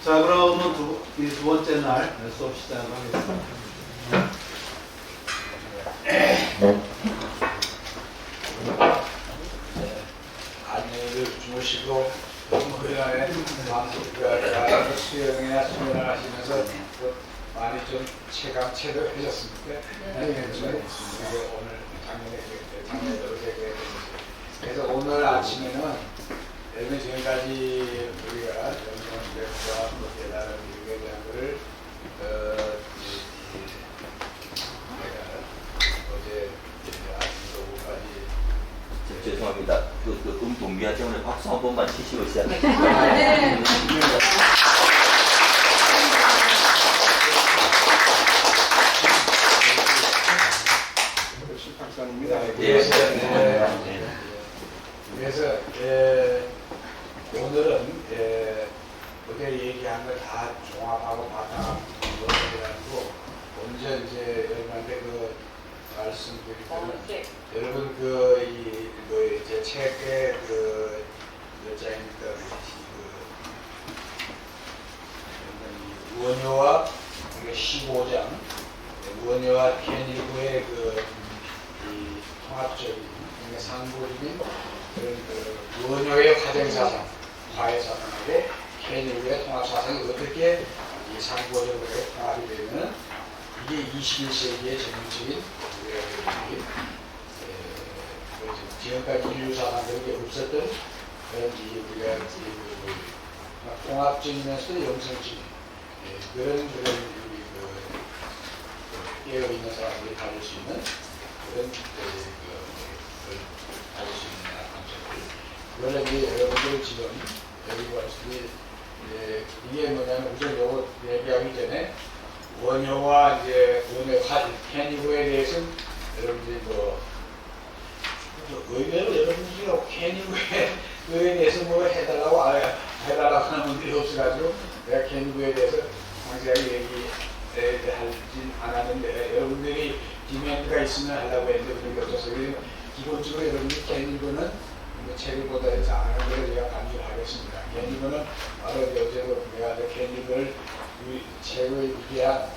자, 그러면 두 번째 날 수업 시작을 하겠습니다. 안녕히 주무시고 그날에 수영이나 수면을 하시면서 많이 좀 체감체도 하셨습니까? 네. 오늘 작년에 그래서 오늘 아침에는 지금까지 우리가 영성대과 깨달은 이유에 대한 것을 내가 어제 아침 오후까지 죄송합니다. 동기화 때문에 박수 한 번만 치시고 시작하겠습니다. 네. 박사입니다. 그래서 오늘은 어제 얘기한 걸 다 종합하고 바탕하고 먼저 이제 여러분한테 말씀드릴 때는 여러분 제 책에 몇 장입니까? 원효와 15장 원효와 편일구의 이 통합적인 상부적인 그런 원효의 화정사상, 화해사상하고 편일구의 통합사상이 어떻게 이 상부적으로 통합이 되면 이게 21세기의 전형적인 지금까지 인류 사상들이 없었던 그런 우리가 통합적이면서도 영성적인 그런 깨어있는 사람들이 가질 수 있는 그런 가질 수 있는 감정들. 그거는 이제 여러분들 지금 여기 보시기 이게 뭐냐면 우선 요거 얘기하기 전에 원효와 이제 원효 편이고에 대해서는 여러분들이 의외로 여러분들이 캐니구에 대해서 해달라고 하는 분들이 없어가지고 내가 캐니구에 대해서 상세하게 얘기하진 않았는데 여러분들이 디멘트가 있으면 하려고 했는데 그런 게 없어서 기본적으로 여러분들이 캐니구는 책을 보다 잘하는 걸 제가 강조를 하겠습니다. 캐니구는 바로 어제도 내가 캐니구를 책을 위한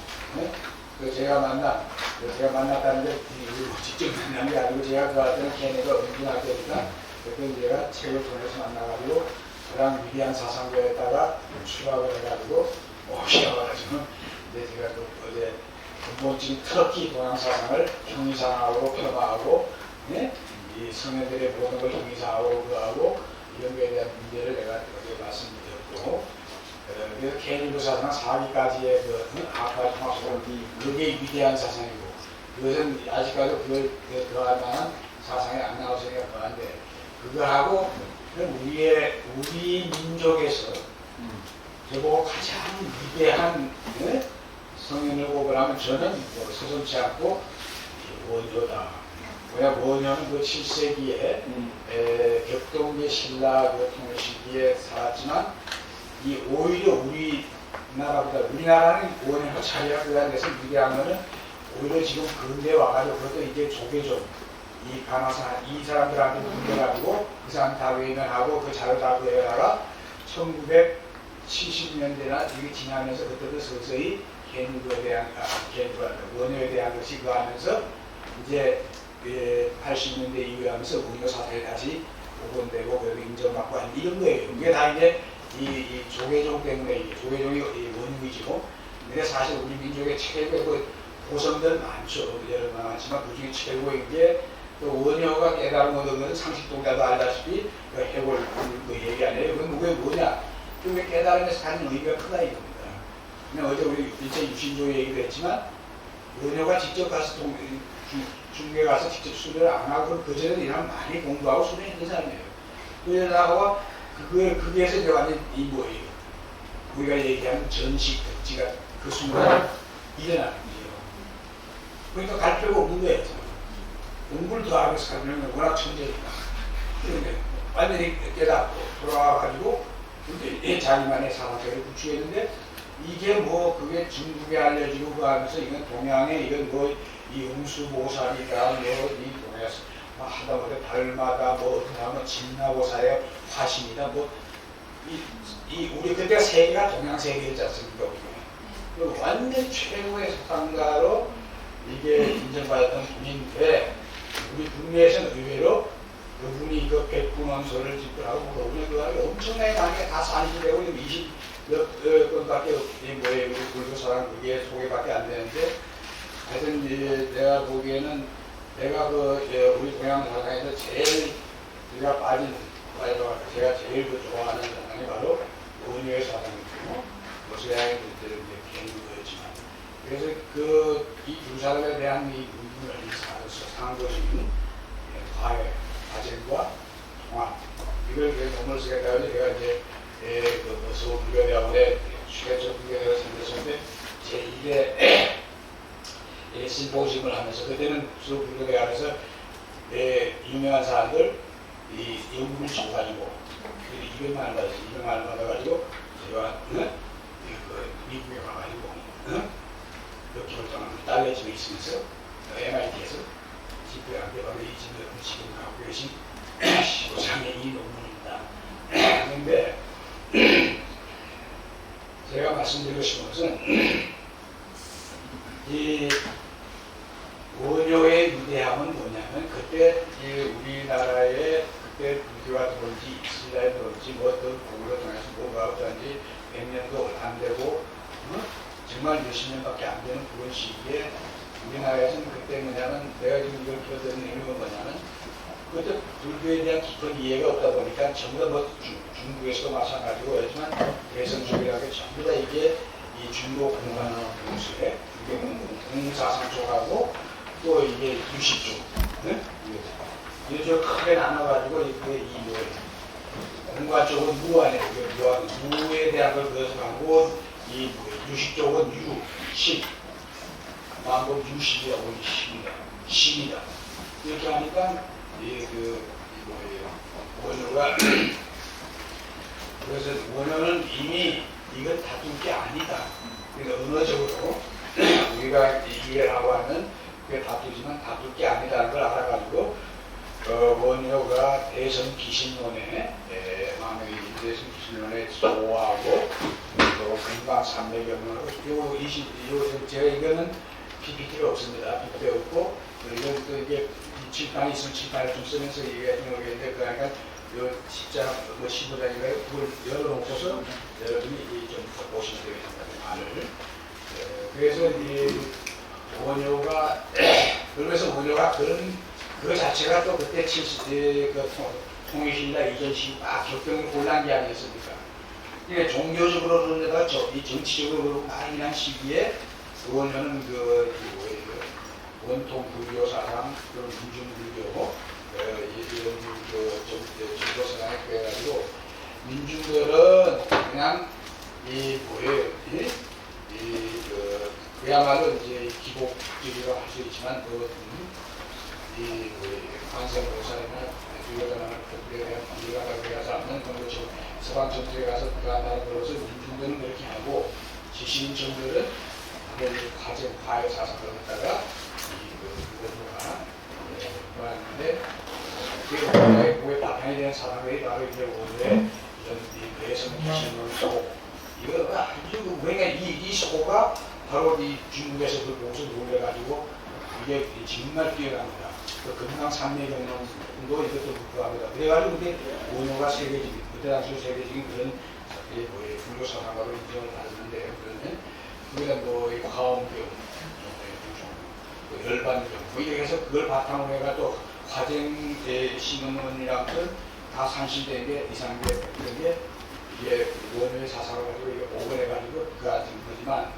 제가 만났다는 게 직접 만난 게 아니고 제가 그한테는 걔네가 은둔학교니까 그때 제가 책을 통해서 만나가지고 그랑 위대한 사상가에다가 출발을 해가지고 오셔가지고 이제 제가 어제 근본적인 터키 동양 사상을 형이상학으로 폄하하고 이 성인들의 모든 걸 형이상학으로 그하고 이런 거에 대한 문제를 내가 어제 말씀드렸고 그래서 케니구 사상은 4기까지의 아까 통합사상 그게 위대한 사상이고 그것은 아직까지 그걸 들어갈 만한 사상이 안 나오시니까 그런데 그거하고 우리 민족에서 저보고 가장 위대한 성인을 고발하면 저는 서슴지 않고 원효다. 왜냐 원효는 7세기에 격동기 신라 통일 시기에 살았지만 오히려 우리나라는 원효가 자기가 그간 데서 위대한 거는 오히려 지금 근대 와가지고 그것도 이제 조계종 이 간화사 이 사람들한테 문제가지고 그 사람 다 외면하고 그 자료 다 구해다가 1970년대나 이게 지나면서 그때도 서서히 원효에 대한 것이 그하면서 이제 80년대 이후에 하면서 원효 사상이 다시 복원되고 그래도 인정받고 하는 이런 거예요. 이게 다 이제 이 조계종 때문에 조계종이 원흉이죠. 근데 사실 우리 민족의 최고의 고성들 많죠. 여러 많지만 그 중에 최고인 게 원효가 깨달은 것은 상식동자도 알다시피 해골 그 얘기 아니에요. 그건 그게 뭐냐? 그게 깨달음에서 가진 의미가 크다 이겁니다. 그냥 어제 우리 일제 유신조 얘기도 했지만 원효가 직접 가서 중국에 가서 직접 수련을 안 하고 그전에 이런 많이 공부하고 수련했던 사람이에요. 그러다가 그게서 이제 완전 이 뭐예요? 우리가 얘기하는 전식 덕지가 그 순간 일어나는 거예요. 그러니까 갈 필요가 없는 거예요. 공부를 더 하면서 가면 워낙 천재니까. 그러니까 완전히 깨닫고 돌아와가지고 자기만의 사상체를 구축했는데 이게 그게 중국에 알려지고 그 하면서 이건 동양에 이건 이 음수보살이다 이 동양에서 하다못해 달마다 어떻게 하면 진나보살의 화신이다 우리 그때 세계가 동양 세계였지 않습니까? 그 완전 최고의 사상가로 이게 인정받았던 분인데 우리 북미에서는 의외로 그분이 그 백분원서를 집필하고 그분이 그 안에 엄청나게 많이 다 산지되고 20몇 건밖에 뭐예요? 우리 불교사랑 그게 소개밖에 안 되는데 하여튼 이제 내가 보기에는 내가 우리 동양 사상에서 제일 제가 제가 제일 좋아하는 사상이 바로 원효의 사상이고 서양의 그때는 이제 개인거였지만 그래서 이 두 사람에 대한 이 문문을 상고적인 과외, 과제과 통합 이걸 논문을 쓰게 되어서 제가 이제 서울불교대학원에 취재적 불교대가 생겼었는데 제1회 심포지엄을 하면서 그때는 서울불교대학원에서 유명한 사람들 이 연구를 줘가지고 200만 원 받았어요. 200만 원 받아가지고 제가 미국에 가가지고 몇 개월 동안 딸내 집에 있으면서 MIT에서 집회한테 바로 이 집에 지금 갖고 계신 15장의 이 논문입니다. 그런데 제가 말씀드리고 싶은 것은 이 원효의 위대함은 뭐냐면 그때 우리나라에 그때 불교가 들어온지 이슬람이 들어온지 어떤 공으로 통해서 뭐가 어떤지 100년도 안 되고 정말 몇십 년밖에 안 되는 그런 시기에 우리나라에서는 그때 뭐냐면 내가 지금 이걸 기억하는 의미가 뭐냐면 그때 불교에 대한 깊은 이해가 없다 보니까 전부 다 중국에서도 마찬가지고 그렇지만 대성주의라고 전부 다 이게 이 중국 공간 공수에 공사상 쪽하고 또 이게 유식 쪽 이게 좀 크게 나눠가지고 이게 공간 쪽은 무안에 무에 대한 걸 그것하고 이 유식 쪽은 유식 만법 유식이라고 식이다 이렇게 하니까 원효가 그래서 원효는 이미 이건 다툴 게 아니다. 그러니까 언어적으로 우리가 이해를 하고 하는 그게 다투지만 다툴 게 아니다는 걸 알아가지고 원효가 대성 기신론에 만약에 대성 기신론에 소화하고 금강 삼매경론하고 요 제가 이거는 PPT가 없습니다. PPT가 없고 그리고 또 이게 칠판이 있으면 칠판을 좀 쓰면서 얘기하는 거겠는데 그러니까 요 십자 15장인가요? 그걸 열어놓고서 여러분이 좀 보시면 되겠습니다. 말을. 그래서 이 원효가 그러면서 원효가 그 자체가 또 그때 통일신라 이전 시기 막 격경이 올라간 게 아니었습니까? 그러니까 종교적으로는 이 정치적으로 많이 난 시기에 원효는 원통 불교 사상, 그런 민중 불교, 이런 정도 사상에 그래가지고 민중들은 그냥 그야말로 이제 기복적이라고 할 수 있지만 관세음보살이나 유교자나 그들에 대한 관계가 가서 않는 그런 서방 전투에 가서 그간다는 걸로서 민중들은 그렇게 하고 지신정들은 과제 과외 사상을 갖다가 원효가 그러는데 그게 바탕이 되는 사람들이 바로 이제 원효의 이런 대성 기신을 쏘고 이거 아주 우리가 이 소가 바로 이 중국에서 그 곳을 놀려가지고 이게 정말 뛰어납니다. 그 금강 삼매경론도 이것도 묵고합니다. 그래가지고 이게 원효가 세계적인 그때 당시 세계적인 그런 불교 사상가로 인정을 받았는데 그러면 이 화엄경, 열반경 이렇게 해서 그걸 바탕으로 해가 또 화쟁 신문이라는 건다 산실된 게 이상계 그런 게 이게 원효의 사상을 가지고 이게 오건해가지고 그 같은 거지만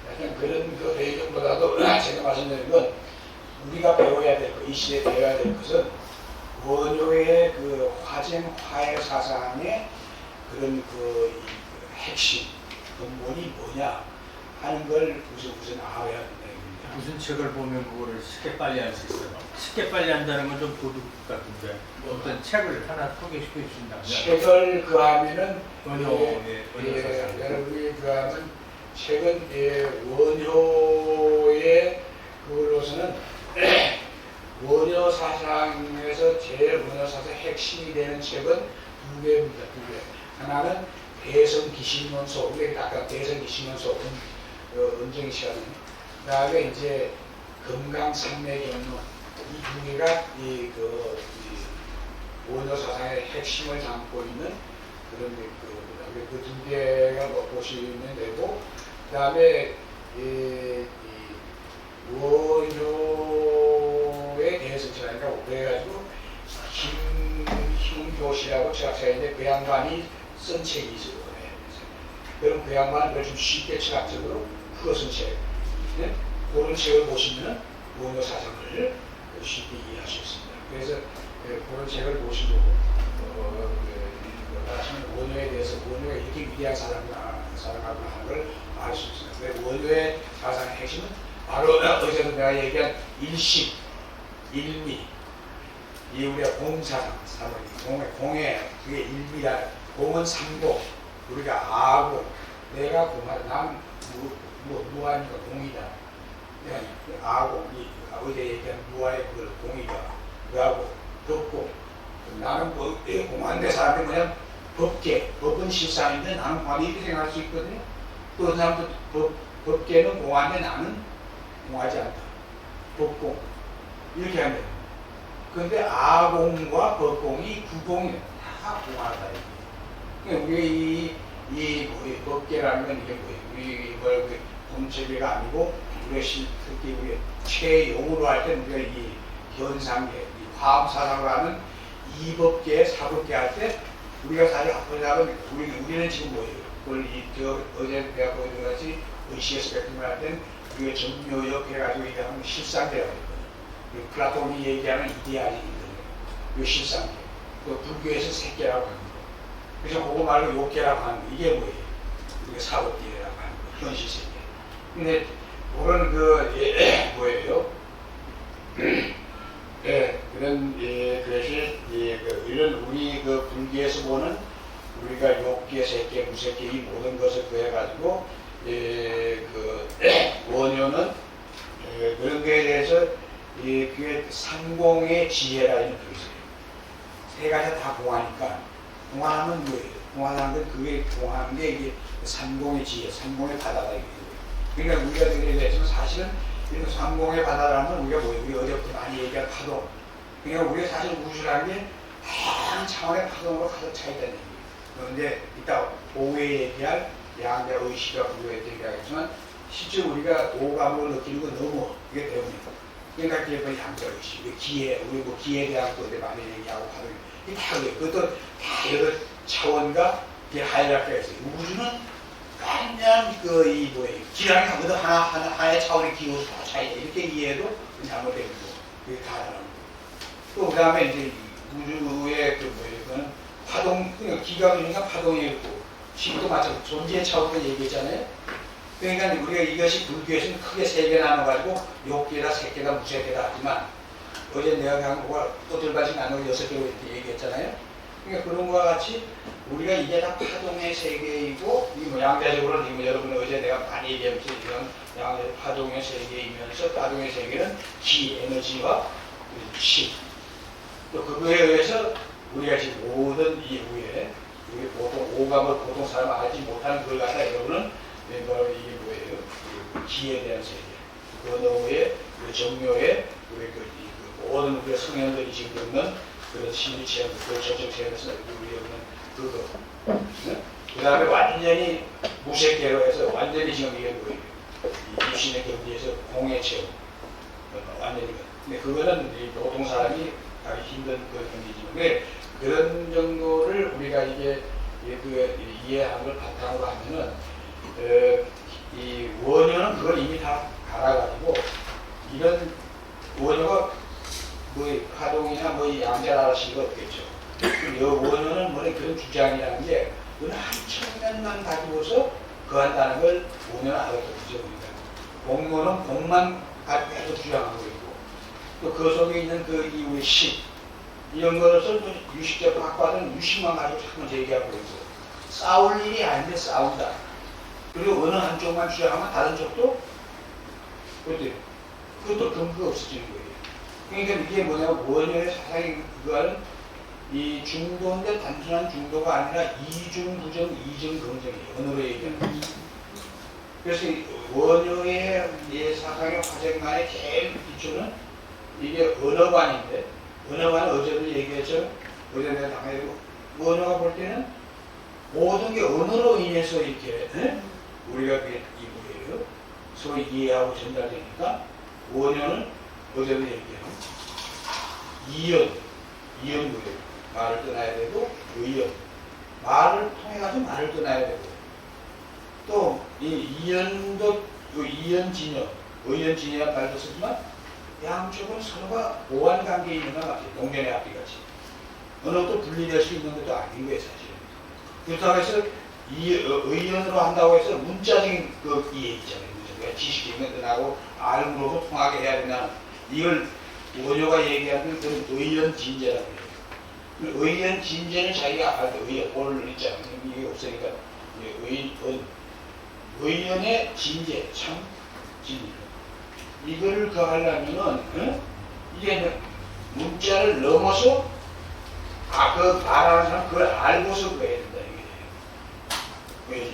하여튼 그런 그 배경보다도 제가 말씀드린 건 우리가 배워야 될 것, 이 시대에 배워야 될 것은 원효의 그 화쟁 화해 사상의 그런 핵심, 근본이 뭐냐 하는 걸 우선 알아야 된다. 무슨 책을 보면 그거를 쉽게 빨리 할 수 있어요? 쉽게 빨리 한다는 건 좀 도둑 같은데 어떤 책을 하나 소개시켜 주신다면 책을 하면은 원효의 여러분이 하면 책은 원효의 그걸로서는 원효 사상에서 제일 원효 사상 핵심이 되는 책은 두 개입니다. 두 개. 하나는 대성기신론소, 우리가 아까 대성기신론소 은정이 시간에 그 다음에 이제 금강산맥연론 이 두 개가 이 원효 사상의 핵심을 담고 있는 그런 그 두 개가 보시면 되고 그 다음에 원효에 대해서 제가 그래가지고 김효시라고 철학자인데 그 양반이 쓴 책이 있어요. 그럼 그 양반은 그걸 좀 쉽게 철학적으로 풀어쓴 책. 네? 그런 책을 보시면 원효 사상을 쉽게 이해할 수 있습니다. 그래서 그런 책을 보시고 원효에 대해서 원효가 이렇게 위대한 사람하구나 하는 걸 알 수 있습니다. 근데 원효의 사상의 핵심은 바로 어제도 내가 얘기한 일식, 일미, 이 우리가 공사상, 공에 그게 일미라, 공은 상공, 우리가 아공, 내가 공하다, 난 무아니까 공이다. 아공, 어제 얘기한 무아의 그걸 공이다. 그하고 법공, 나는 공한데 사람이 그냥 법계, 법은 실상인데 나는 공하다 이렇게 생각할 수 있거든요. 또 어떤 사람도 법계는 공한데 나는 공하지 않다. 법공, 이렇게 하면 돼요. 그런데 아공과 법공이 구공이에요. 다 공하다. 그러니까 우리 이 법계라는 건 이게 뭐예요? 우리 이걸 본체계가 아니고 우리가 특히 우리 최용으로 할 때 우리가 이 현상계, 이 화엄사상으로 하는 이법계, 사법계 할 때 우리가 사실 앞으로 하면 우리는 지금 뭐예요? 그걸 어제 내가 보여준 것 같이 의식에서 백등을 할 때는 우리가 정묘역 해가지고 이게 하면 실상계라고 했거든요. 플라톤이 얘기하는 이데아리거든요. 이 실상계. 또 불교에서 색계라고 하는 거. 그래서 그거 말고 욕계라고 하는 거. 이게 뭐예요? 우리가 사법계라고 하는 거. 현실 세계. 근데 그런 뭐예요? 그런 그래서 이런 우리 불교에서 보는 우리가 욕계, 색계, 무색계 이 모든 것을 구해가지고 원효는 그런 거에 대해서 그게 상공의 지혜라 이런 게 있어요. 세 가지 다 공하니까 공하는 뭐예요? 공하는 건 그게 공하는 게 이게 상공의 지혜, 상공의 바다다 이게. 그러니까 우리가 얘기했지만 사실은 이런 상공의 바다라는 건 우리가 뭐예요? 우리 어제부터 많이 얘기한 파동. 그러니까 우리가 사실 우주라는 게 다양한 차원의 파동으로 가득 차 있다는 얘기예요. 그런데 이따 오후에 얘기할 양자 의식과 불교에 얘기하겠지만 실제 우리가 오감을 느끼는 건 너무 이게 때문이고 그러니까 그게 뭐 양자 의식, 기회, 우리 뭐 기회에 대한 것에 많이 얘기하고 하는 이게 다 그래요. 그것도 다 여러 차원과 하이라키가 있어요. 우주는 완전 기량이 하거든 하나의 차원의 기호 차이 이렇게 이해해도 잘못된 거 그게 다라는 거. 또 그 다음에 이제 우주의 그거는 파동, 그러니까 기가 그러니까 파동이 있고 힘도 마찬가지 존재의 차원을 얘기했잖아요. 그러니까 우리가 이것이 불교에서는 크게 세 개 나눠가지고 욕계다, 색계다, 무색계다 하지만 어제 내가 그냥 또들바씩 나누고 6개로 이렇게 얘기했잖아요. 그러니까 그런 거와 같이 우리가 이게 다 파동의 세계이고 이 양자적으로는 여러분 어제 내가 많이 얘기하면서 이런 양자적 파동의 세계이면서 파동의 세계는 기, 에너지와 시. 또 그거에 의해서 우리가 지금 모든 이후에 우리 보통 오감을 보통 사람 알지 못하는 그걸 갖다 여러분은 이게 뭐예요? 기에 대한 세계. 그 너머에 정묘에 우리 모든 우리가 성현들이 지금 겪는 그런 심리 체험, 그 정적 체험에서 우리 그거. 그 다음에 완전히 무색계로 해서 완전히 지금 이게 뭐예요? 이 유신의 경지에서 공의 체험. 완전히. 근데 그거는 이 보통 사람이 하기 힘든 그 경지지만. 근데 그런 정도를 우리가 이게 이해하는 걸 바탕으로 하면은, 이 원효는 그걸 이미 다 알아가지고, 이런 원효가 파동이나 양자라시가 없겠죠. 원효는 그런 주장이라는 게 한천년만 가지고서 그한다는 걸 원효는 알아듣죠. 공무는 공만 계속 주장하고 있고 또 그 속에 있는 그 이후의 식 이런 것을 유식적 학과는 유식만 가지고 자꾸 제기하고 있고 싸울 일이 아닌데 싸운다. 그리고 어느 한쪽만 주장하면 다른 쪽도 그것도 근거가 없어지는 거예요. 그러니까 이게 뭐냐면 원효의 사상이 그거는 이 중도인데 단순한 중도가 아니라 이중 부정, 이중 긍정이에요. 언어로 얘기하는. 그래서 이 원효의 이 사상의 화쟁만의 제일 기초는 이게 언어관인데, 언어관은 어제도 얘기했죠. 어제 내가 당해도 원효가 볼 때는 모든 게 언어로 인해서 이렇게 우리가 그게 이거예요. 서로 이해하고 전달되니까 원효는 어제도 얘기해요. 이연구예요. 말을 떠나야 되고 의연. 말을 통해 가지고 말을 떠나야 되고 또 이 이연도 이연진여, 의연진여란 말도 쓰지만 양쪽은 서로가 보완 관계에 있는 것 같아요. 동전의 앞뒤 같이. 언어도 분리될 수 있는 것도 아닌 거예요, 사실은. 그렇다고 해서 의연으로 한다고 해서 문자적인 그 이해 있잖아요. 그러니까 지식적인 것하고 알므로도 통하게 해야 된다. 이걸 원효가 얘기하는 그 의연진제라고 해요. 그 의연진제는 자기가 알때 의연, 오늘 있잖아요. 이게 없으니까 의연의 진제, 참 진제. 이거를 하려면은 이게 문자를 넘어서 그 말하는 사람 그걸 알고서 그래야 된다 이게. 왜?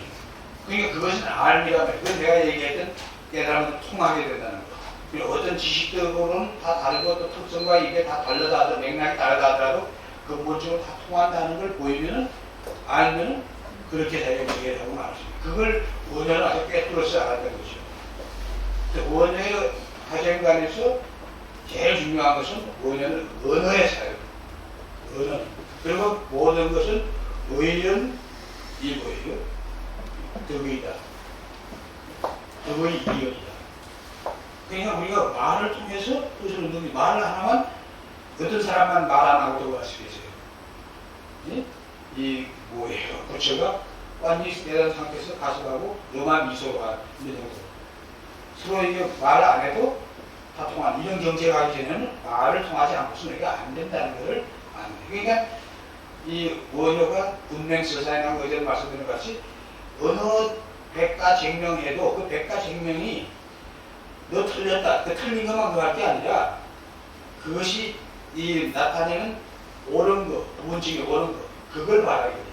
그러니까 그것은 알미란 말이에요. 그건 내가 얘기했던 깨달음은 통하게 된다는 거. 어떤 지식적으로는 다 다르고 또 특성과 이게 다 다르다 하더라도 맥락이 다르다 하더라도 근본적으로 다 통한다는 걸 보이면은 알면은 그렇게 자기가 이해를 하고 말할 수 있어요. 그걸 원효는 아주 꿰뚫어서 알았던 거죠. 원효의 화쟁관에서 제일 중요한 것은 원효는 언어의 사용. 언어. 그리고 모든 것은 의연 이거예요. 덕의다. 덕의 이연이다. 그러니까 우리가 말을 통해서 뜻을 얻는 말을 하나만 어떤 사람만 말 안 하고 들어가시겠어요. 이 뭐예요? 부처가 완전히 내단 상태에서 가져가고 너만 미소로 하는 정도. 서로 이게 말 안 해도 다 통하는 이런 경제가 가기 전에는 말을 통하지 않고서는 이게 안 된다는 것을 아는 거예요. 그러니까 이 원효가 분명서사에나 어제 말씀드린 것 같이 어느 백가쟁명해도 그 백가쟁명이 너 틀렸다. 그 틀린 것만 그할 게 아니라 그것이 이 나타내는 옳은 거, 원칙이 옳은 거, 그걸 말하거든요.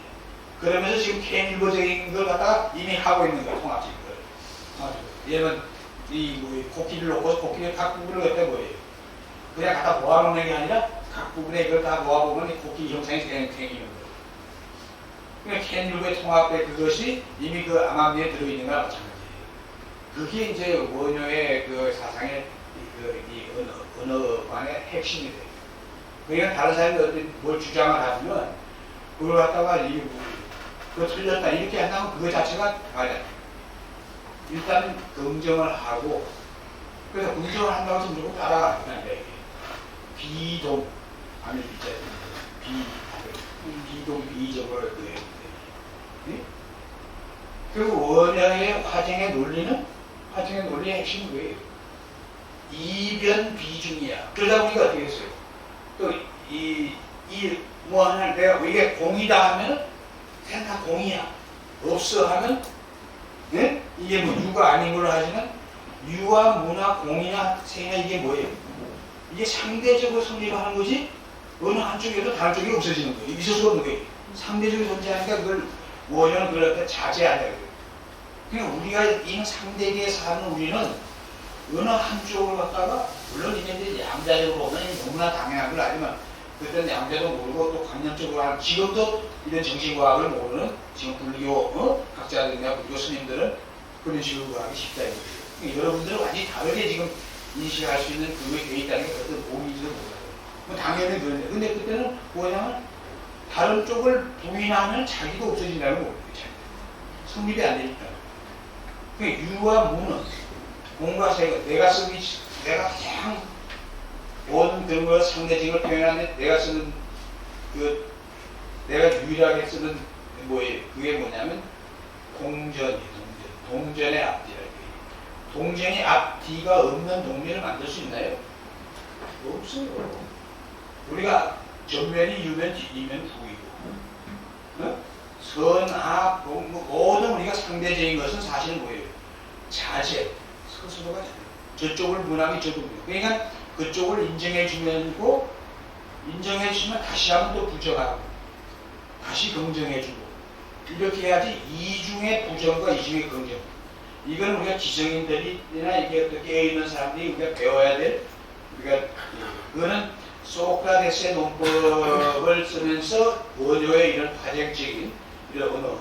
그러면서 지금 개인일보적인 걸 갖다가 이미 하고 있는 거야, 통합적인 걸. 얘는 이 코끼리를 놓고 코끼리 각 부분을 갖다 뭐예요? 그냥 갖다 모아놓는 게 아니라 각 부분에 이걸 다 모아보면 이 코끼리 형상이 생기는 거예요. 그러니까 개인일보의 통합의 그것이 이미 그 암암리에 들어있는 거랑 마찬가지예요. 그게 이제 원효의 그 사상의 이 언어관의 핵심이 돼요. 그러니까 다른 사람이 어떤 뭘 주장을 하면 그걸 갖다가 그거 틀렸다 이렇게 한다면 그거 자체가 맞아요. 일단 긍정을 하고 그래서 긍정을 한다고 해서 무조건 따라가는 거야. 비동 아니 비동 비적을 네? 그리고 원효의 화쟁의 논리는 화쟁의 논리의 핵심은 뭐예요? 이변 비중이야. 그러다 보니까 어떻게 했어요? 또 뭐 하나 내가 이게 공이다 하면 그냥 다 공이야. 없어 하면 네? 이게 뭐 유가 아닌 걸로 하지만 유와 무나 공이나 세나 이게 뭐예요? 이게 상대적으로 성립을 하는 거지 어느 한쪽에도 다른 쪽이 없어지는 거예요. 있을 수 없는 거예요. 상대적으로 존재하니까 그걸 원효는 그럴 때 자제하자. 그러니까 우리가 이 상대계에 사는 우리는 어느 한쪽을 갖다가 물론 이제 양자적으로 보면 너무나 당연한 걸 알지만 그때는 양자도 모르고 또 관념적으로 하는 지금도 이런 정신과학을 모르는 지금 불교 학자들이나 불교 스님들은 그런 식으로 하기 쉽다 이거예요. 그러니까 여러분들은 완전히 다르게 지금 인식할 수 있는 그게 돼 있다는 게 어떤 몸인지도 몰라요. 뭐 당연히 그런데 근데 그때는 뭐냐면 다른 쪽을 부인하면 자기도 없어진다는 거 모르겠어요. 성립이 안 되니까. 그러니까 유와 무는 공과 세가 내가 가장 모든 그런 걸 상대적으로 표현하는데 내가 쓰는 내가 유일하게 쓰는 뭐예요? 그게 뭐냐면 동전이 동전의 앞뒤라고. 동전이 앞뒤가 없는 동전을 만들 수 있나요? 없어요. 우리가 전면이 유면 뒤면 부이고 선악 모든 우리가 상대적인 것은 사실은 뭐예요? 자제 스스로가 저쪽을 문항이 저쪽을 그러니까 그쪽을 인정해 주면고 인정해 주면 다시 한번 또 부정하고 다시 긍정해 주고 이렇게 해야지 이중의 부정과 이중의 긍정. 이건 우리가 지성인들이나 이게 어떻게 깨어있는 사람들이 우리가 배워야 될 우리가 그거는 소크라테스의 논법을 쓰면서 원효의 이런 파생적인 이런 언어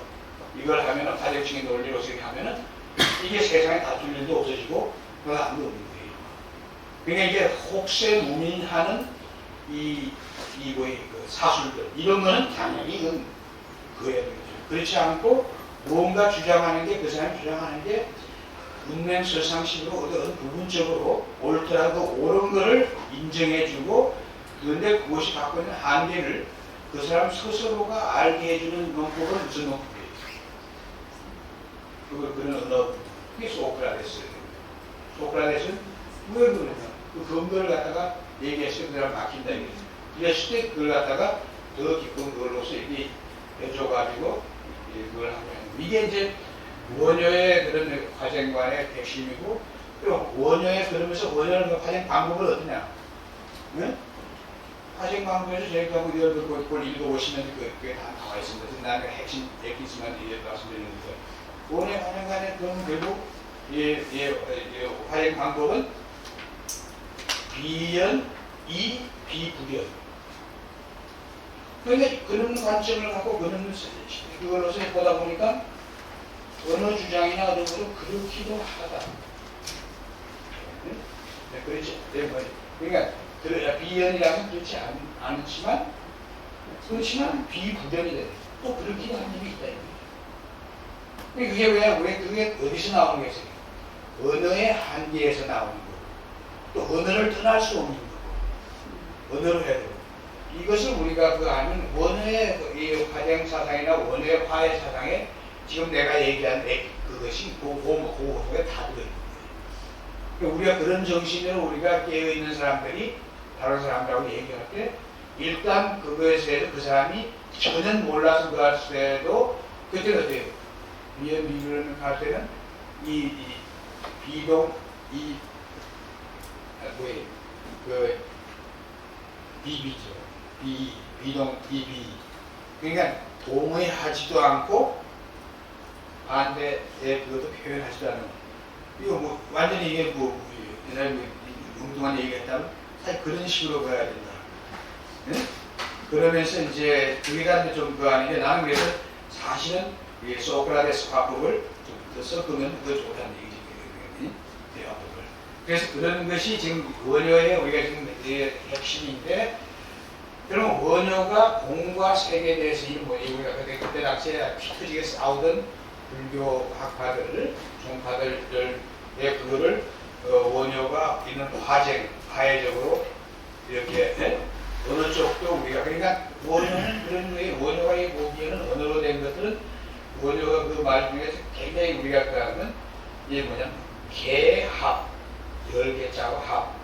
이걸 하면은 파생적인 논리로서 이렇게 하면은 이게 세상에 다툴 일도 없어지고 그거 아무도 없는 거예요. 그러니까 이게 혹세무민하는 이 사술들 이런 거는 당연히 이건 그어야 되겠죠. 그렇지 않고 뭔가 주장하는 게 그 사람이 주장하는 게 문맹설상식으로 어떤 부분적으로 옳더라도 옳은 거를 인정해주고 그런데 그것이 갖고 있는 한계를 그 사람 스스로가 알게 해주는 논법은 무슨 논법이에요? 그런 언어 그게 소크라테스예요. 소크라테스는 왜 그러냐? 그 근거를 갖다가 얘기했을 때 그 사람 막힌다 이거죠. 그랬을 때 그걸 갖다가 더 깊은 그걸로서 이렇게 해줘가지고 그걸 하면 이게 이제 원효의 그런 화쟁관의 핵심이고 또 원효의 그러면서 원효의 화쟁 방법을 어떠냐? 네? 화쟁 방법에서 저희가 그걸 읽어보시면 그게 다 나와 있습니다. 나는 그 핵심 얘기지만 말씀드리는데 원효의 화쟁관의 그런 결국 화쟁 방법은 비연, 이, 비불연. 그러니까 그런 관점을 갖고 그걸로서 보다 보니까 어느 주장이나 어느 것은 그렇기도 하다. 네? 그렇지. 그러니까 비연이라면 그렇지 않지만 그렇지만 비불연이 돼. 또 그렇기도 한 점이 있다. 그게 왜 그게 어디서 나오는 거겠어요? 언어의 한계에서 나오는 거고 또 언어를 떠날 수 없는 거고 언어를 해야 되고 이것을 우리가 하면 원어의 화쟁 사상이나 원어의 화해 사상에 지금 내가 얘기한 그것이 속에 다 들어있는 거예요. 우리가 그런 정신으로 우리가 깨어있는 사람들이 다른 사람들하고 얘기할 때 일단 그것에 대해서 그 사람이 전혀 몰라서 그 할 때도 그때는 어때요? 미연비를 할 때는 이 비동 비비죠. 비동 비비. 그러니까 동의하지도 않고 반대에 그것도 표현하지도 않는. 이거 뭐 완전히 이게 옛날에 웅뚱한 얘기했다면 사실 그런 식으로 가야 된다. 네? 그러면서 이제 그게가 좀 그거 아닌데 나는 그래서 사실은 소크라테스 화법을 좀 더 섞으면 그거 좋다는 얘기지. 대화법을. 그래서 그런 것이 지금 원효의 우리가 지금 핵심인데 그럼 원효가 공과 색에 대해서 우리가 그때 당시에 피 터지게 싸우던 불교 학파들, 종파들의 그거를 원효가 있는 화해적으로 이렇게 어느 쪽도 우리가 그러니까 원효는 그런 거에 원효가 보기에는 언어로 된 것들은 원효가 그 말 중에서 굉장히 우리가 하는 이게 뭐냐면 개합 10개자고 합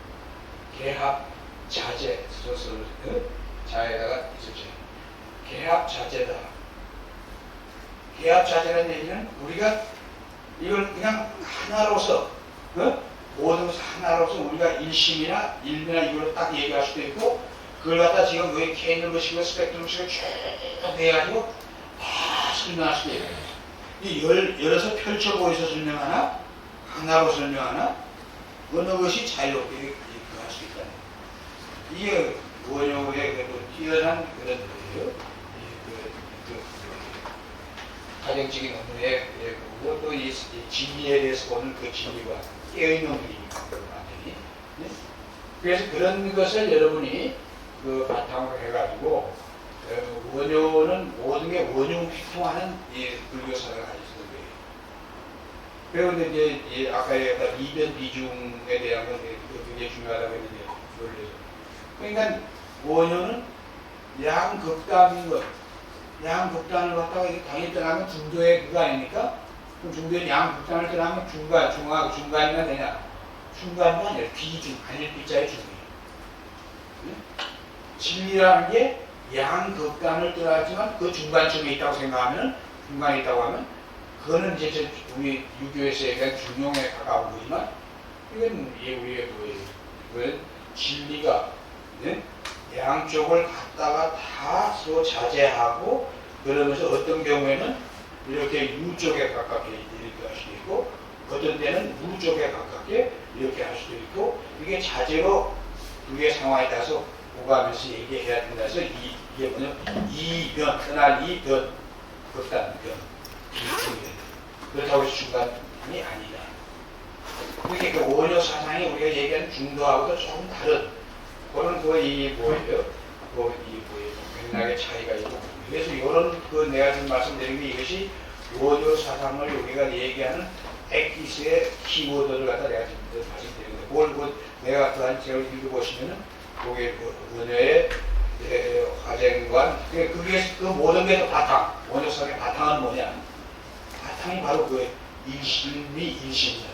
개합 자재 소설 자에다가 있었죠. 개합 자재다. 개합 자재라는 얘기는 우리가 이걸 그냥 하나로서 모든 것을 하나로서 우리가 일심이나 일이나 이걸 딱 얘기할 수도 있고 그걸 갖다 지금 왜 케인을 것이고 스펙트럼식을 쭉 해가지고 다 설명할 수도 있고 이 열어서 펼쳐 보여서 설명하나 하나로 설명하나 어느 것이 자유롭게 할 수 있다. 이게 원효의 뛰어난 그런 거예요. 가정적인 업무에 또 이 진리에 대해서 보는 그 진리가 깨어있는 우리니까 완전히. 네? 그래서 그런 것을 여러분이 그 바탕으로 해가지고 원효는 모든 게 원흉휘통하는 불교사가 가지고 있는 거예요. 그런데 이제 아까 얘기했던 이변 비중에 대한 건 굉장히 중요하다고 했는데 그러니까 원효는 양극단인 것. 양극단을 갖다가 당연히 떠나면 중도의 그거 아닙니까? 그럼 중도의 양극단을 떠나면 중간이면 되냐? 중간이 아니라 비중, 아닐 비자의 중이에요. 진리라는 게 양극단을 떠나지만 그 중간쯤에 있다고 생각하면, 중간에 있다고 하면, 그거는 이제 우리 유교에서 얘기한 중용에 가까운 거지만, 이건 우리의 진리가, 네? 양쪽을 갖다가 다 서로 자제하고 그러면서 어떤 경우에는 이렇게 유 쪽에 가깝게 이렇게 할 수도 있고 어떤 때는 무 쪽에 가깝게 이렇게 할 수도 있고 이게 자제로 두 개의 상황에 따라서 오가면서 얘기해야 된다 해서 이게 뭐냐 이변, 그날 이변, 극단 변, 그렇다고 해서 중간이 아니다. 그게 그 원효 사상이 우리가 얘기하는 중도하고도 조금 다른 그런 이 뭐예요? 이 뭐예요? 맥락의 차이가 있고 그래서 이런 내가 지금 말씀드린 게 이것이 원효 사상을 우리가 얘기하는 엑기스의 키워드를 갖다 내가 지금 말씀드린 거예요. 내가 그한 책을 읽어보시면은 그게 원효의 화쟁관 그게 그 모든 게 바탕 원효 사상의 바탕은 뭐냐? 바탕이 바로 그 일미일심이잖아요.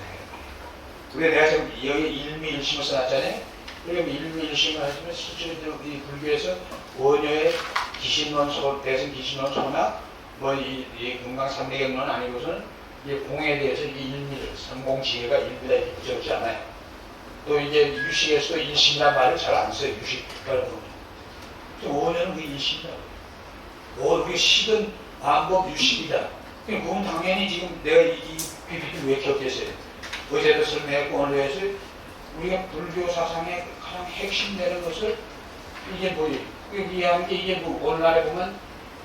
그래 내가 지금 여기 일미일심을 써놨잖아요. 그러면 일미일심을 하시면 실제로 이 불교에서 원효의 기신론소, 대승 기신론소나 이 금강삼대경론 아니고서는 이 공에 대해서 이 일미를 삼공지혜가 일미다 이렇게 붙여놓지 않아요. 또 이제 유식에서도 일심이란 말을 잘 안 써요. 유식이라는 부분. 원효는 그 일심이라고. 우리 식은 반법 유식이다. 그건 당연히 지금 내가 이 PPT 왜 기억했어요? 어제도 설명했고 오늘 해서 우리가 불교 사상의 가장 핵심되는 것을 이게 뭐예요? 이해하는 게 이게 오늘날에 보면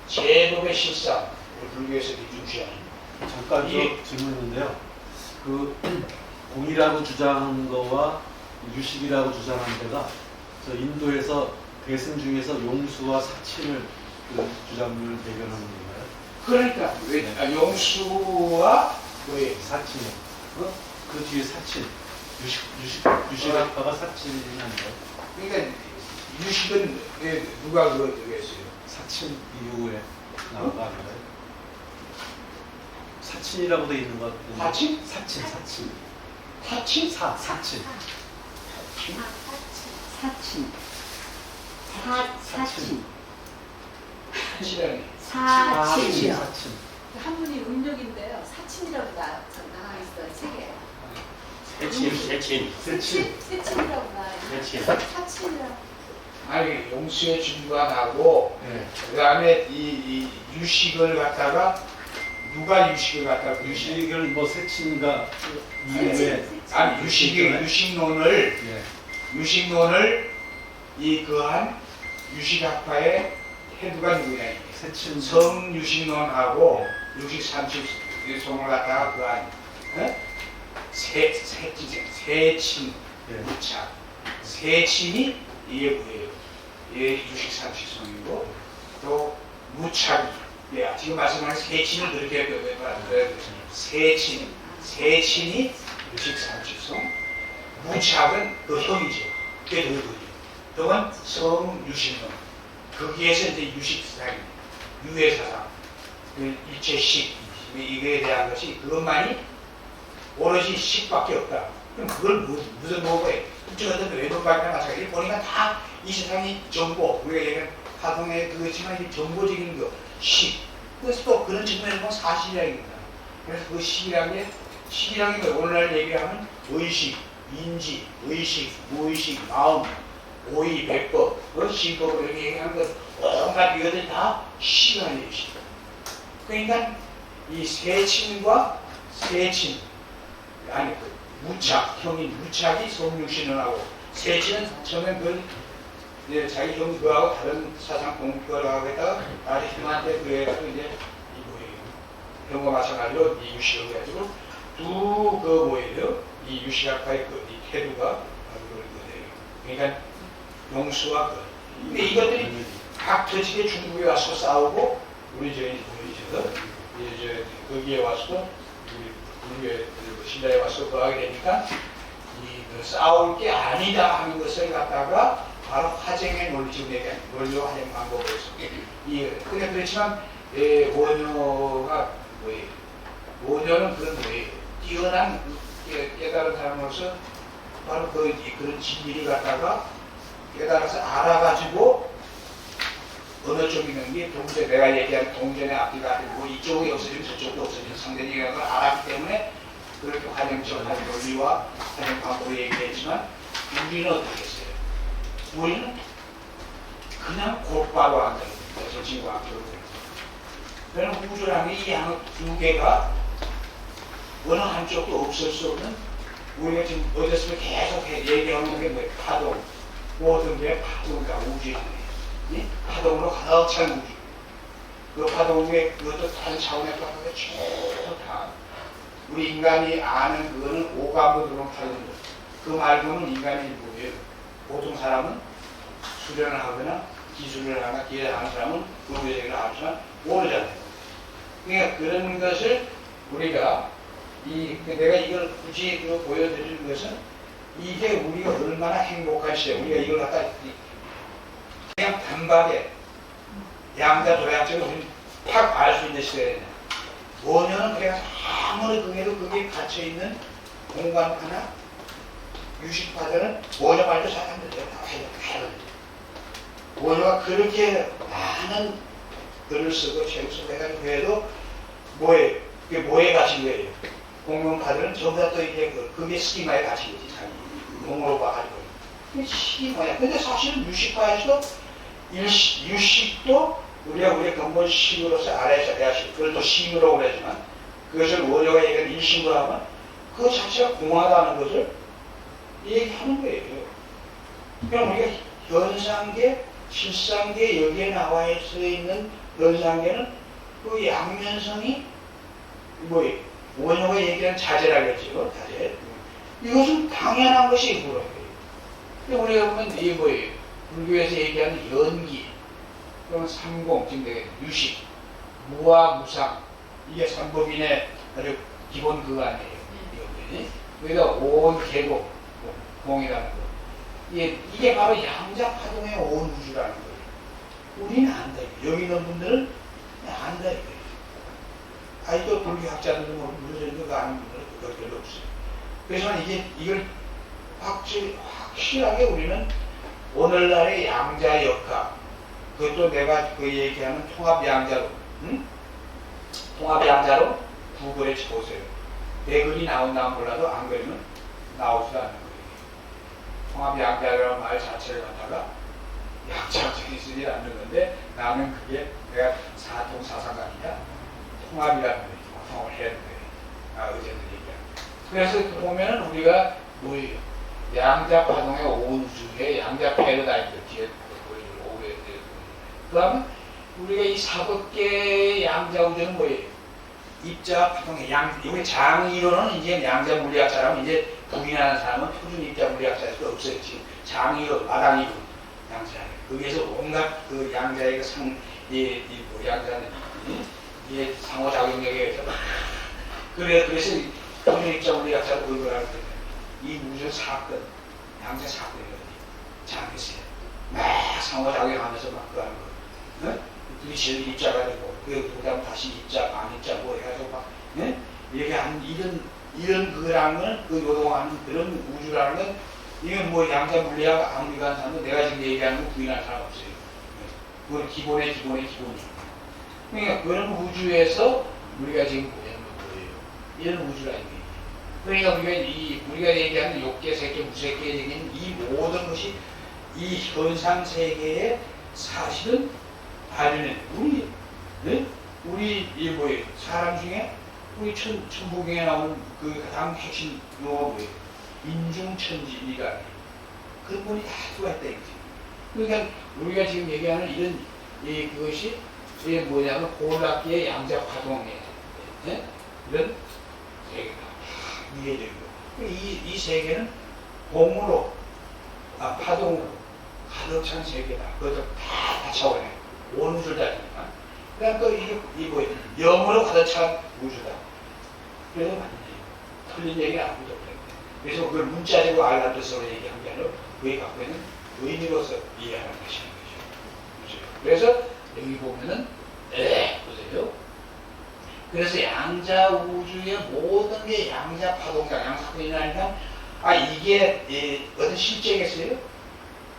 제법의 실상, 불교에서 중시하는. 잠깐 질문인데요. 그 공이라고 주장한 거와 유식이라고 주장한 데가 저 인도에서 대승 중에서 용수와 사친을 그 주장을 대변하는 건가요? 그러니까 왜 용수와 뭐예요? 사친이요. 그 뒤에 사친. 유식학파가 사친인가요? 그러니까 유식은 누가 그걸 했어요? 사친 이후에 나온 거 아닌가요? 사친이라고 돼 있는 것 같은데. 사친? 사친. 사친? 사친. 사친. 사친이라는 사친. 한 분이 음력인데요. 사친이라고 나와 있어요. 책에. 세친. 세친이라고 나와 있어요. 사친이라고. 아니 용수의 준과 나고 네. 그 다음에 이 유식을 갖다가 누가 유식을 갖다가 유식을 뭐 세친가 이후에 아니 유식론을 예. 유식론을 이 그한 유식학파의 해두가 누구냐 이게 세친 성유식론하고 유식삼십송을 갖다가 그한 세친 예. 무착 세친이 이게 뭐예요? 이게 유식삼십송이고 또 무착이 지금 말씀하는 세친을 그렇게 말해요. 세친이 유식삼십송 무착은 그 형이죠. 그게 너희들이요. 형은 성유식론 거기에서 이제 유식사상 유해사상 그 일체식 이거에 대한 것이 그것만이 오롯이 식밖에 없다. 그럼 그걸 무슨 뭐고요? 어떤 외도발이나 마찬가지 보니까 다 이 세상이 정보 우리가 얘기하는 파동의 그것이지만 이 정보적인 거 식 그래서 또 그런 측면에서 보면 사실이라는 겁니다. 그래서 그 식이라는 게 오늘날 얘기하면 의식, 인지, 의식, 무의식, 마음, 오의, 백법, 신법 이렇게 얘기하는 것 온갖 이것들이 다 식 아니에요. 식. 그러니까 이 세친과 세친 아니 무착 형인 무착이 성육신론하고 세친은 처음에 자기 형 그하고 다른 사상 공부를 하고 있다가 나중에 형한테 그래가지고 이제 이 뭐예요 형과 마찬가지로 이 유식을 해가지고 두 뭐예요 이 유식학파의 이 태도가 바로 그거예요. 그러니까 용수와 근데 이것들이 각 터지게 중국에 와서 싸우고 우리 이제 거기에 와서 우리 신라에 와서 거하게 되니까 싸울 게 아니다 하는 것을 갖다가 바로 화쟁의 논리 지금 얘기한 원효 화쟁 방법에서 근데 그렇지만 원효가 뭐예요? 원효는 그런 뭐예요? 뛰어난 깨달은 사람으로서 바로 그런 진리를 갖다가 깨달아서 알아가지고 어느 쪽이면 게 동전 내가 얘기한 동전의 앞뒤가 아니고 이쪽이 없어지면 저쪽도 없어지는 상대적인 걸 알았기 때문에 그렇게 화쟁적 논리와 화쟁 방법을 얘기했지만 우리는 어떻게 했어요? 우리는 그냥 곧바로 앉아있습니다. 저 친구가 앞으로. 그러면 우주라는 이 양 두 개가 어느 한쪽도 없을 수 없는 우리가 지금 어제서부터 계속 얘기하는 게 뭐예요? 파동. 모든 게 파동이다. 우주라는 게. 파동으로 가득 찬 우주. 그 파동 위에 그것도 다른 차원의 파동이 쭉 다. 우리 인간이 아는 그거는 오감으로는 다른 거. 그 말고는 인간이 뭐예요? 보통 사람은 수련을 하거나 기술을 하거나 기회를 하는 사람은 의료적으로 하지만 모르잖아요. 그러니까 그런 것을 우리가 내가 이걸 굳이 보여드리는 것은 이게 우리가 얼마나 행복한 시대, 우리가 이걸 갖다 그냥 단박에 양자 도양적으로 우리 팍 알 수 있는 시대에는 5년은 그냥 아무리 그게도 그게 갇혀있는 공간 하나 유식파들은 5년 말도 사람들 다 해요. 5년가 그렇게 많은 글을 쓰고 책을 쓰고 해가지고 해도 그게 뭐에 갇힌 거예요? 공룡파들은 전부 다 또 이제 그게 스키마에 갇힌 거지, 자기. 공으로 봐가지고. 그게 스키마야. 근데 사실은 유식파에서도 유식도 우리가 근본 식으로서 알아야 식, 그걸 또 식으로 그러지만 그것을 원효가 얘기하는 일식으로 하면 그 자체가 공하다는 것을 얘기하는 거예요. 그럼 우리가 현상계, 실상계 여기에 나와 있는 현상계는 그 양면성이 뭐예요? 원효가 얘기하는 자재라고 했죠. 자재. 이것은 당연한 것이 뭐라고 해요. 우리가 보면 이게 뭐예요? 불교에서 얘기하는 연기, 그러면 삼공, 지금 내가 유식, 무와 무상, 이게 삼법인의 아주 기본 그거 아니에요. 여기다 온 계곡, 공이라는 거. 이게 바로 양자 파동의 온 우주라는 거예요. 우리는 안다. 여기 있는 분들은 안다. 아직도 불교학자들도 모르는 그거 아는 분들은 그거 별로 없어요. 그래서 이걸 확실하게 우리는 오늘날의 양자 역학, 그것도 내가 그 얘기하는 통합양자로, 통합양자로 구글에 쳐보세요. 내 글이 나온다 몰라도 안 그러면 나오지도 않는 거예요. 통합양자라는 말 자체를 갖다가 양자적인 쓰지 않는 건데 나는 그게 내가 사통사상관이냐 통합이라는 거예요. 통합을 해야 되는 거예요. 어제도 얘기한. 그래서 보면은 우리가 뭐예요? 양자 파동의 온 우주의 양자 패러다임 뒤에 보여주고 그 다음에 우리가 이 4법계 양자 우주는 뭐예요? 입자 파동의 이게 장이로는 이제 양자 물리학자라면 이제 부인하는 사람은 표준 입자 물리학자일 수 없어요. 지금 장이로, 마당이로 양자. 거기에서 온갖 그 양자의 그 양자는 이게 상호작용력에 의해서 그래서 표준 입자 물리학자로 그거라고 그래요. 이 우주 사건, 양자 사건이거든요. 장에서 막 상호작용하면서 막 그거 하는 거. 그게 제일 입자가 되고, 그 다음 다시 입자, 반입자 뭐 해가지고 막, 이렇게 하는 이런 그라는 그 요동하는 그런 우주라는 건, 이건 뭐 양자 물리학 아무리 가는 사람도 내가 지금 얘기하는 거 부인할 사람 없어요. 그건 기본의 기본이에요. 그러니까 그런 우주에서 우리가 지금 보는 거예요. 이런 우주라는 게. 그러니까 우리가 얘기하는 욕계, 색계, 무색계 얘기는 이 모든 것이 이 현상 세계의 사실은 발현해. 우리 이 뭐예요? 사람 중에 우리 천부경에 나오는 그 가장 핵심 용어가 뭐예요? 인중천지가 근본이 다 들어있다 이거지. 그러니까 우리가 지금 얘기하는 이런 그것이 이게 뭐냐면 홀락기의 양자 파동에 이런 세계다. 이해적이고 이 세계는 공으로 파동으로 가득 찬 세계다. 그것도 다 차원에 온 우주를 다니까. 그러니까 이게 뭐예요? 영으로 가득 찬 우주다. 그래서 맞는 얘기. 틀린 얘기 아무도 없는데. 그래서 그걸 문자적으로 알란 뜻으로 얘기한 게 아니라 그게 갖고 있는 의미로서 이해하는 것이는 거죠. 그래서 여기 보면은 보세요. 그래서 양자 우주의 모든 게 양자 파동자, 양사건이라니까 이게 어떤 실제겠어요?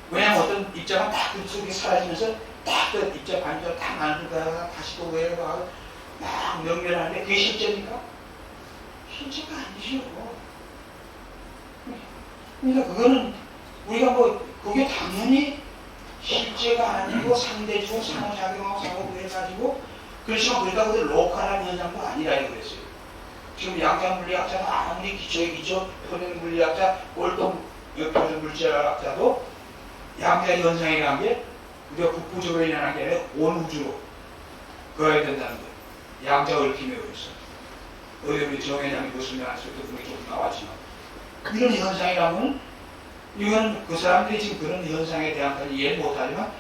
왜냐면 어떤 입자가 딱 그쪽에 사라지면서 딱 그 입자 반대로 딱 나누다가 다시 또 외로가고 막 연결하는데 그게 실제입니까? 실제가 아니죠. 그러니까 그거는 우리가 그게 당연히 실제가 아니고 상대적으로 상호작용하고 상호부해가지고 그렇지만 그렇다고 해도 로컬한 현상도 아니라 이거였어요. 지금 양자 물리학자가 아무리 기초의 기초, 표현 물리학자, 꼴동 표현 물리학자도 양자 현상이라는 게 우리가 국부적으로 일어나는 게 아니라 온 우주로 그어야 된다는 거예요. 양자 얽힘에 의해서. 어디 우리 정회장이 그 설명할 때 분이 조금 나왔지만 이런 현상이라면 이건 그 사람들이 지금 그런 현상에 대한 걸 이해 못하지만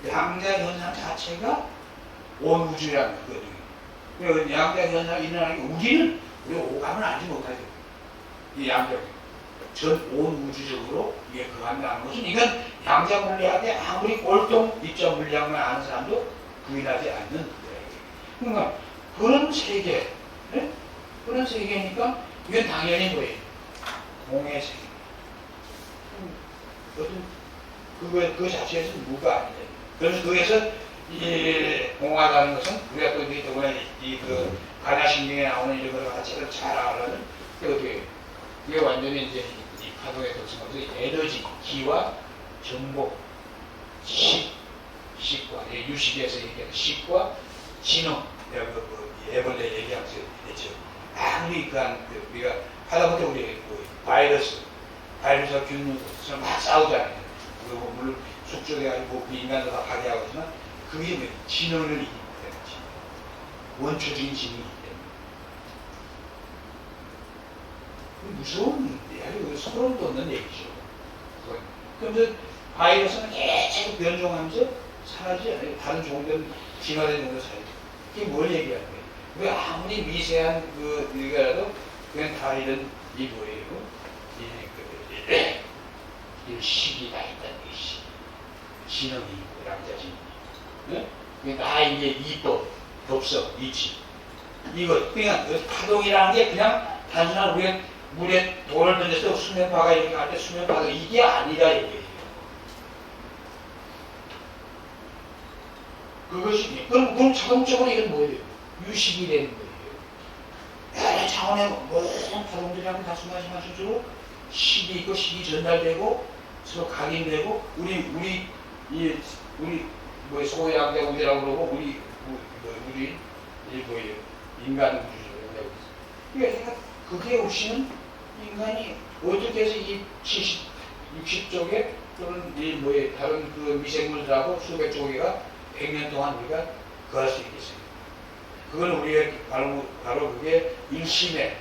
양자 현상 자체가 온 우주라는 거거든요. 그리고 양자 현상이 일어나는 게 우리는 우리가 오감을 알지 못하죠. 이 양자 전 온 우주적으로 이게 그한다는 것은 이건 양자 물리학에 아무리 꼴통 입자 물리학만 아는 사람도 부인하지 않는 거예요. 그러니까 그런 세계, 네? 그런 세계니까 이건 당연히 뭐예요? 공의 세계. 그 자체에서는 무가 아니에요. 그래서 거기에서 이 공하다는 것은 우리가 또 이번에 그 간야신경에 나오는 이런 걸 자체를 잘 알아는 이게 완전히 이제 이 파동의 특성으로서 에너지, 기와 정복, 식과 유식에서 얘기하는 식과 진흥, 내가 애벌레 얘기하면서 했죠. 아무리 우리가 하다못해 우리 바이러스와 균류도 막 싸우잖아요. 그리고 물론 숙적해가지고 우리 인간도 다 파괴하고 있지만 그게 뭐 진흥을 이기는 거예요. 원초적인 진흥이기 때문에. 무서운 아주 소름 돋는 얘기죠. 그런데 바이러스는 계속 변종하면서 사라지지 않아요. 다른 종들은 진화된 종들 살아요. 이게 뭘 얘기하는 거예요? 왜 아무리 미세한 이거라도 그냥 다 이런 이 뭐예요? 이 식이다 있다는 것이 진흥이 있고 양자진흥이. 네? 다 이게 이법, 법성, 이치. 이거 그냥 파동이라는 게 그냥 단순한 우리가 물에 돌을 던졌을 때 수면파가 이렇게 할 때 수면파가 이게 아니라 이거예요. 그것이 그럼 자동적으로 이건 뭐예요? 유식이 되는 거예요. 여러 차원의 모든 파동들이랑 다 순간순간 순서로 식이 있고 식이 전달되고 서로 각인되고 우리 뭐 소양대 우주라고 그러고 우리 뭐예요? 인간 우주라고 그러고 그게 오시는 인간이 어떻게 해서 이 70, 60쪽에 또는 이 뭐에 다른 그 미생물들하고 수백 조개가 100년 동안 우리가 거할 수 있겠어요. 그건 우리가 바로 그게 일심의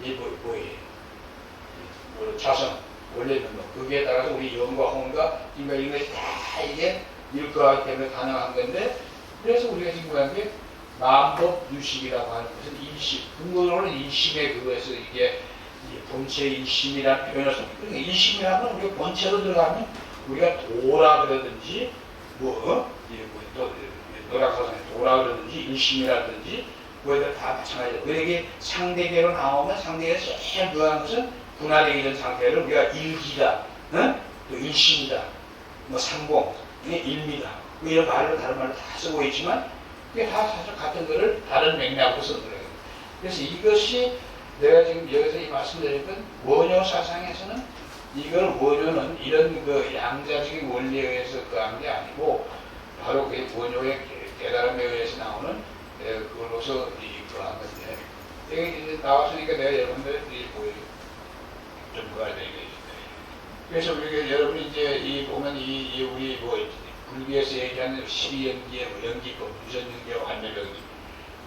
이 뭐예요? 자성 원래는 거기에 따라서 우리 영과 혼과 인과 이런 것이 다 이게 일거하기 때문에 가능한 건데 그래서 우리가 지금 뭐한 게 만법 유식이라고 하는 것은 일심 근본으로는 일심의 그거에서 이게 본체 일심이라는 표현을 씁니다. 그러니까 일심이라면 우리가 본체로 들어가면 우리가 도라 그러든지 또 노락사상에 도라 그러든지 일심이라든지 그거에 다 마찬가지예요. 그러게 상대계로 나오면 상대계에서 제일 그한 것은 분할되기 전 상태를 우리가 일기다, 또 일심이다, 뭐 상공, 일미다, 뭐 이런 말로 다른 말로 다 쓰고 있지만 그게 다 사실 같은 거를 다른 맥락으로 쓰는 거예요. 그래서 이것이 내가 지금 여기서 이 말씀드린 건 원효 사상에서는 이걸 원효는 이런 그 양자적인 원리에 의해서 그한 게 아니고 바로 그 원효의 깨달음에 의해서 나오는 그걸로서 그한 건데 여기 나왔으니까 내가 여러분들 좀 그걸 얘기해. 그래서 우리가 여러분이 이제 이 보면 우리 불교에서 얘기하는 12연기의 연기법, 유전연기와 완전연기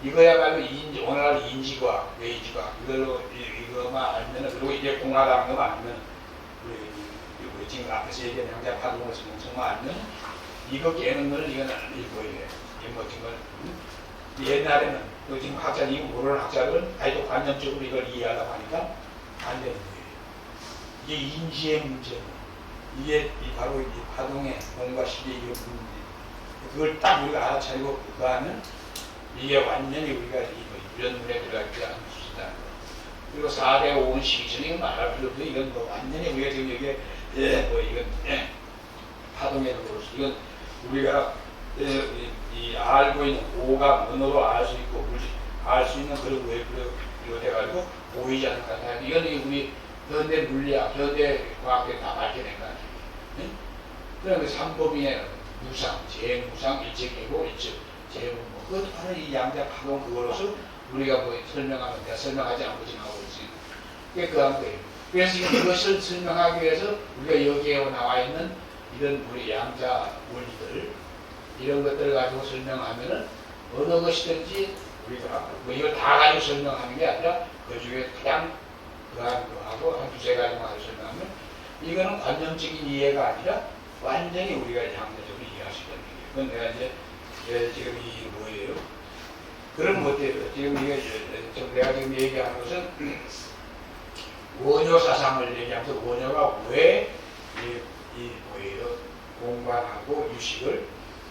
이거야말로 오늘날 인지과학, 외지과학 이거만 알면은 그리고 이제 공학하는 것만 알면 우리 지금 앞에서 얘기한 양자 파동을 성성만 알면 이거 깨는 거는 이건 일거예요. 이 멋진 건 옛날에는 또 지금 학자들 이거 모르는 학자들은 아직도 관념적으로 이걸 이해하려고 하니까 안 되는 거예요. 이게 인지의 문제고 이게 바로 이 파동의 공과 식의 이게 문제. 그걸 딱 우리가 알아차리고 그거 하면 이게 완전히 우리가 유전문에 들어가지 않을 수 있다는 거. 그리고 4대 5은 시기전이 말할 필요 없고 이건 뭐 완전히 우리가 지금 여기에 이건 파동의 도로서 이건 우리가 알고 있는 오가 문으로 알 수 있고 알 수 있는 그런 외부로 돼가지고 보이지 않는 것 같아요. 이건 우리 현대 물리학, 현대 과학에 다 밝혀낸 거 아니에요. 그러면 3법이에요. 무상, 재무상, 일체계고 일체 재무 뭐 그것도 바로 이 양자 파동 그거로서 우리가 뭐 설명하면 내가 설명하지 않고 지나가고 있으니까 그게 그한 거예요. 그래서 이것을 설명하기 위해서 우리가 여기에 나와 있는 이런 우리 양자 원리들 이런 것들을 가지고 설명하면은 어느 것이든지 우리가 뭐 이걸 다 가지고 설명하는 게 아니라 그 중에 가장 그한 거하고 한 두세 가지만 가지고 설명하면 이거는 관념적인 이해가 아니라 완전히 우리가 양자적으로 이해할 수 있다는 얘기예요. 그건 내가 이제 지금 이 뭐예요? 그런 것들이에요. 지금 이게 내가 지금 얘기하는 것은 원효 사상을 얘기하면서 원효가 왜 이 뭐예요? 공관하고 유식을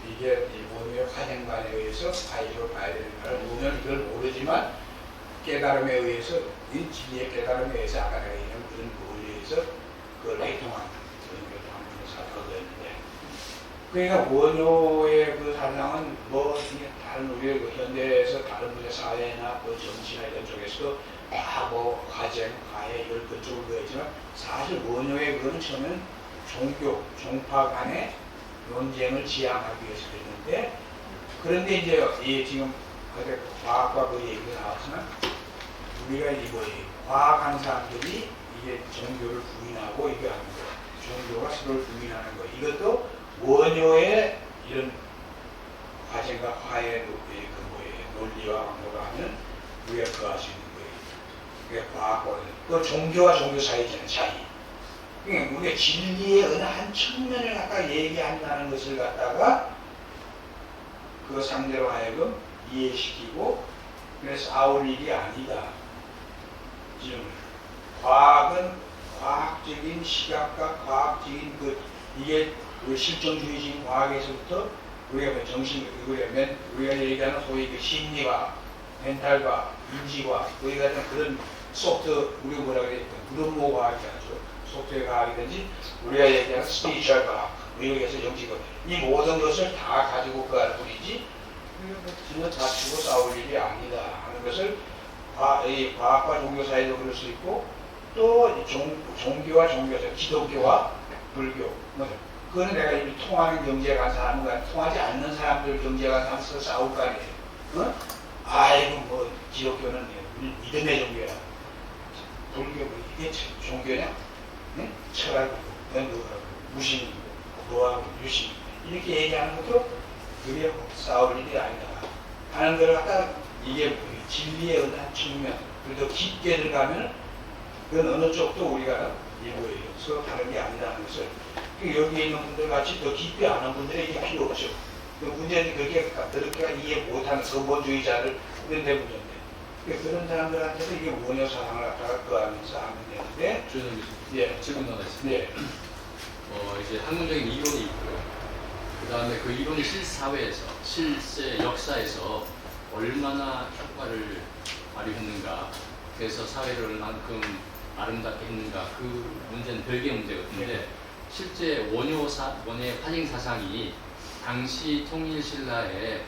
이게 이 원효의 화생관에 의해서 파이로 봐야 되는가? 원효는 그걸 모르지만 깨달음에 의해서 이 진리의 깨달음에 의해서 아까 내가 얘기한 그런 원리에 의해서 그걸 해통한 그런 사상이었는데 그러니까 원효의 그 사상은 뭐 다른 우리의 그 현대에서 다른 분야 사회나 그 정치나 이런 쪽에서도 뭐 화쟁, 화해 이걸 그쪽으로 그랬지만 사실 원효의 그거는 처음에는 종교, 종파 간의 논쟁을 지향하기 위해서 그랬는데 그런데 이제 이 지금 과학과 그 얘기가 나왔지만 우리가 이 뭐예요? 과학하는 사람들이 이게 종교를 부인하고 이게 하는 거, 종교가 서로를 부인하는 거 이것도 원효의 이런 화쟁과 화해의 그 논리와 방법을 하면 우리가 그할 수 있는 거예요. 그게 과학과 또 종교와 종교 사이의 차이. 그러니까 우리가 진리의 어느 한 측면을 갖다 얘기한다는 것을 갖다가 그 상대로 하여금 이해시키고 그래서 싸울 일이 아니다. 지금 과학은 과학적인 시각과 과학적인 이게 그 실정주의적인 과학에서부터 우리가 뭐 정신 우리가 얘기하는 소위 그 심리과 멘탈과 인지과 우리가 그런 소프트 우리가 뭐라 그래 무덤모 과학이 하죠. 소프트웨어 과학이든지 우리가 얘기하는 스피리추얼 과학 미국에서 영지학 이 모든 것을 다 가지고 그 안에 뿐이지 우리가 다치고 싸울 일이 아니다 하는 것을 이 과학과 종교 사이도 그럴 수 있고 또 종교와 종교에서 기독교와 불교 그거는 내가 이미 통하는 경제에 간 사람과 통하지 않는 사람들 경제에 간 사람과 싸울 거 아니에요. 어? 아이고 뭐 기독교는 믿음의 종교야. 불교 이게 종교냐? 네? 철학이고 무신이고 노하고 유신 이렇게 얘기하는 것도 그게 싸울 일이 아니다 하는 걸 갖다 이게 진리의 어느 한 측면 그리고 더 깊게 들어가면 그건 어느 쪽도 우리가 이거예요. 서로 다른 게 아니다 하는 것을 여기에 있는 분들 같이 더 깊이 아는 분들이 이게 필요 없죠. 문제는 그게 그렇게 이해 못하는 근본주의자들 그런 데 문제인데 그런 사람들한테도 이게 원효 사상을 갖다가 그 안에서 하면 되는데 조현정 교수님, 예. 질문 하나 있습니다. 예. 이제 학문적인 이론이 있고요. 그 다음에 그 이론이 실사회에서, 실제 역사에서 얼마나 효과를 발휘했는가, 그래서 사회를 얼만큼 아름답게 했는가, 그 문제는 별개의 문제 같은데, 실제 원효의 화쟁 사상이 당시 통일신라의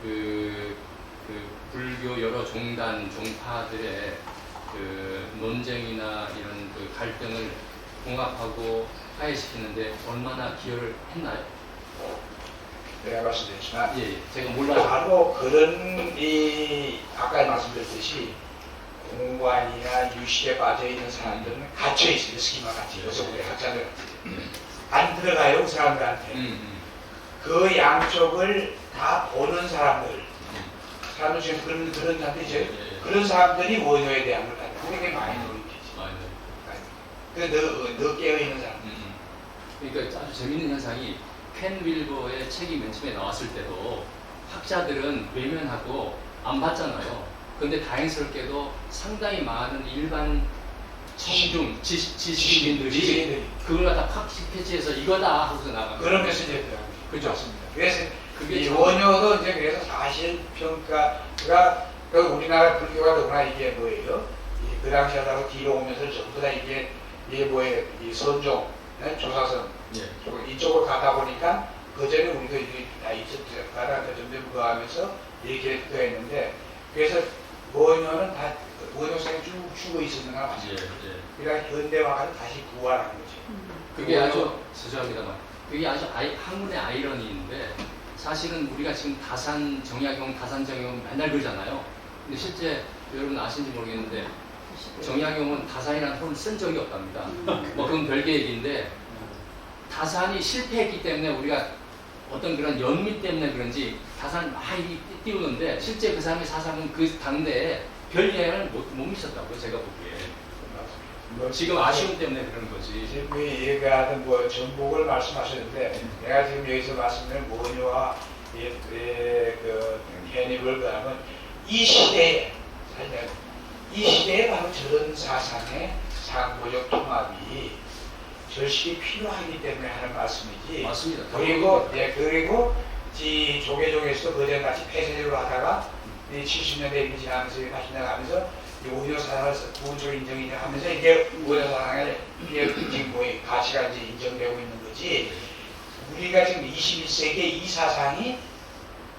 그 불교 여러 종단, 종파들의 그 논쟁이나 이런 그 갈등을 봉합하고 화해시키는데 얼마나 기여를 했나요? 내가 말씀드렸지만 예, 제가 몰라서 바로 그런 아까 말씀드렸듯이 공관이나 유식에 빠져있는 사람들은 갇혀있어요. 스키마 같이 그래서 우리 학자들 안 들어가요 그 사람들한테 그 양쪽을 다 보는 사람들 중에 그런 사람들이 이제 그런 사람들이 원효에 대한 걸 가지고 그게 마이너리티지. 근데 너 깨어있는 사람. 그러니까 아주 재밌는 현상이 켄 윌버의 책이 맨 처음에 나왔을 때도 학자들은 외면하고 안 봤잖아요. 그런데 다행스럽게도 상당히 많은 일반 청중 지식인들이 그걸 갖다 팍 캐치해서 이거다 하고서 나간 그런 메시지였더라고요. 그죠? 맞습니다. 그래서 그게 이 원효도 이제 그래서 사실 평가가 우리나라 불교가 더구나 이게 뭐예요? 그 당시 하다가 뒤로 오면서 전부 다 이게 뭐예요? 이 선종, 조사선 이쪽으로 가다 보니까 그 전에 우리도 이게 다 있었죠. 가다 점점 그거 하면서 이렇게 했는데 그래서 원효는 다 원효성이 쭉 죽어 있었는가 맞아요. 그러니까 현대화가 다시 부활한 거죠. 그게 아주 죄송합니다만 그게 아주 학문의 아이러니인데 사실은 우리가 지금 다산 정약용 맨날 그러잖아요. 근데 실제 여러분 아시는지 모르겠는데 정약용은 다산이라는 표현을 쓴 적이 없답니다. 뭐 그건 별개의 얘기인데 다산이 실패했기 때문에 우리가 어떤 그런 연민 때문에 그런지 다산 많이 띄우는데 실제 그 사람의 사상은 그 당대에 별 영향을 못 미쳤다고요. 제가 보기에. 뭐 지금 아쉬움 때문에 그런 거지. 지금 그 얘기하던 뭐 전복을 말씀하셨는데 내가 지금 여기서 말씀드린 모녀와 그 해니블 그하면 이 시대에 사실 이 시대에 바로 저런 사상의 상보적 통합이 절실히 필요하기 때문에 하는 말씀이지. 맞습니다. 그리고 이 조계종에서도 그전같이 폐쇄적으로 하다가 70년대 지나면서 80년 하면서 오히려 사상을 부분적으로 인정하면서 이게 오히려 사상의 지금 뭐 가치가 이제 인정되고 있는 거지. 우리가 지금 21세기에 이 사상이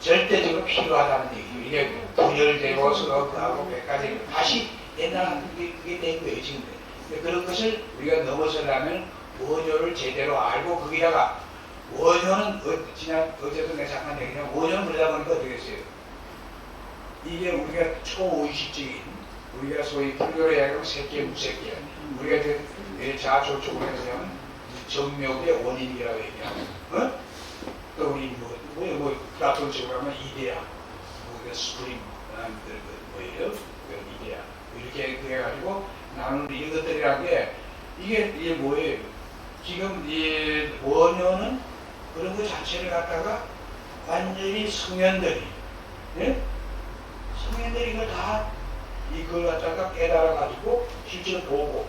절대적으로 필요하다는 얘기예요. 이게 분열되고 서로 그하고 몇 가지 다시 옛날 그게 된 거예요 지금. 근데 그런 것을 우리가 넘어서려면 원효를 제대로 알고 거기다가 원효는 어제도 내가 잠깐 얘기했지만 원효는 그러다 보니까 어떻게 됐어요? 이게 우리가 초의식적인 우리가 소위 불교로 이야기하면 새끼 무새끼야. 우리가 자초촉으로 해서 정묘의 원인이라고 얘기하면 또 우리 플라톤식으로 하면 이데아 스프링 뭐예요? 이데아 이렇게 해가지고 나누는 이런 것들이란 게 이게 뭐예요? 지금 이 원효는 그런 것 자체를 갖다가 완전히 성현들이 성현들이 이걸 갖다가 깨달아가지고 실제로 보고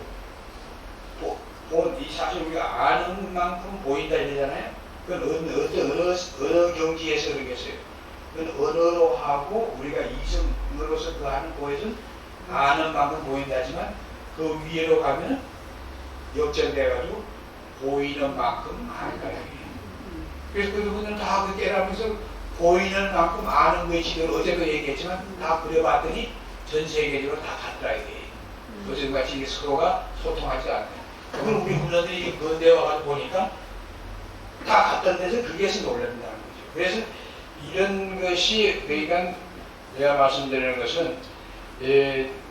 이 사실 우리가 아는 만큼 보인다 이러잖아요. 그건 어느 경지에서 그러겠어요. 그건 언어로 하고 우리가 이성으로서 그 하는 것은 아는 만큼 보인다지만 그 위로 가면 역전돼가지고 보이는 만큼 아는 거예요. 그래서 그분들은 다 그 깨달으면서 보이는 만큼 아는 것이 어제도 얘기했지만 다 그려봤더니 전 세계적으로 다 같더라 이게. 어제같이 서로가 소통하지 않아요. 그걸 우리 문화들이 근대에 와가지고 보니까 다 같던 데서 그게서 놀란다는 거죠. 그래서 이런 것이 그러니까 내가 말씀드리는 것은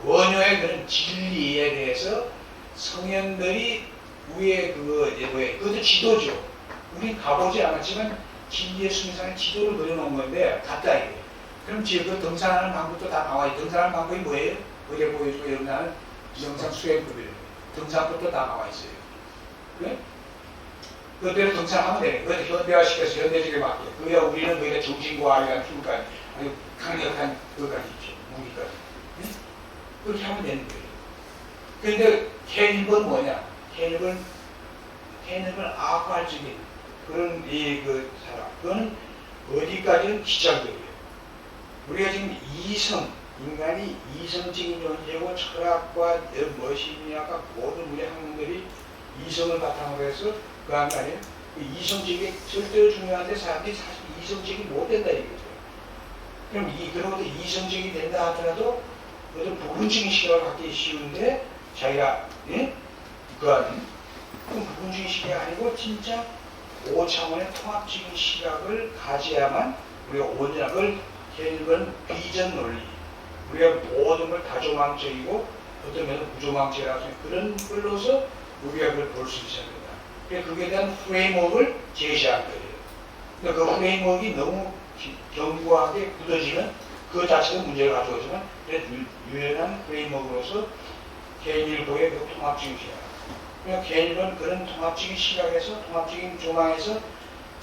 원효의 그런 진리에 대해서 성현들이 위에 그것도 지도죠. 우린 가보지 않았지만 진리의 순상의 지도를 그려놓은 건데 같다 이게. 그럼 그 등산하는 방법도 다 나와 있어요. 등산하는 방법이 뭐예요? 어제 보여주고 여러분은 영상 수행법이에요. 등산법도 다 나와 있어요. 네? 그대로 등산하면 돼요. 그것도 현대화시켜서 현대적에 맞게. 그래야 우리는 거기다 정신과 아이가 힘까지 아주 강력한 그것까지 있죠. 무기까지. 네? 그렇게 하면 되는 거예요. 그런데 캐닙은 뭐냐? 캐닙은 악활적인 그런 그 사람. 그거는 어디까지는 기ቻ적이에요. 우리가 지금 인간이 이성적인 존재고 철학과 머신이야가 모든 우리 학문들이 이성을 바탕으로 해서 그 한 거 아니에요? 이성적이 절대로 중요한데 사람들이 사실 이성적이 못 된다 이거죠. 그럼 그러고도 이성적이 된다 하더라도 어떤 부분적인 시각을 갖기 쉬운데 자기가 그건 부분적인 시각이 아니고 진짜 5차원의 통합적인 시각을 가져야만 우리가 온전한 걸 캐닐은 비전 논리 우리가 모든 걸 다조망적이고 어떤 면은 무조망적이라고 하는 그런 걸로서 우리가 그걸 볼 수 있어야 된다. 그래서 그에 대한 프레임워크를 제시한 거예요. 그러니까 그 프레임워크가 너무 견고하게 굳어지면 그 자체가 문제를 가져오지만 유연한 프레임워크로서 개인일보의 그 통합적인 시각. 그러니까 개인일보는 그런 통합적인 시각에서 통합적인 조망에서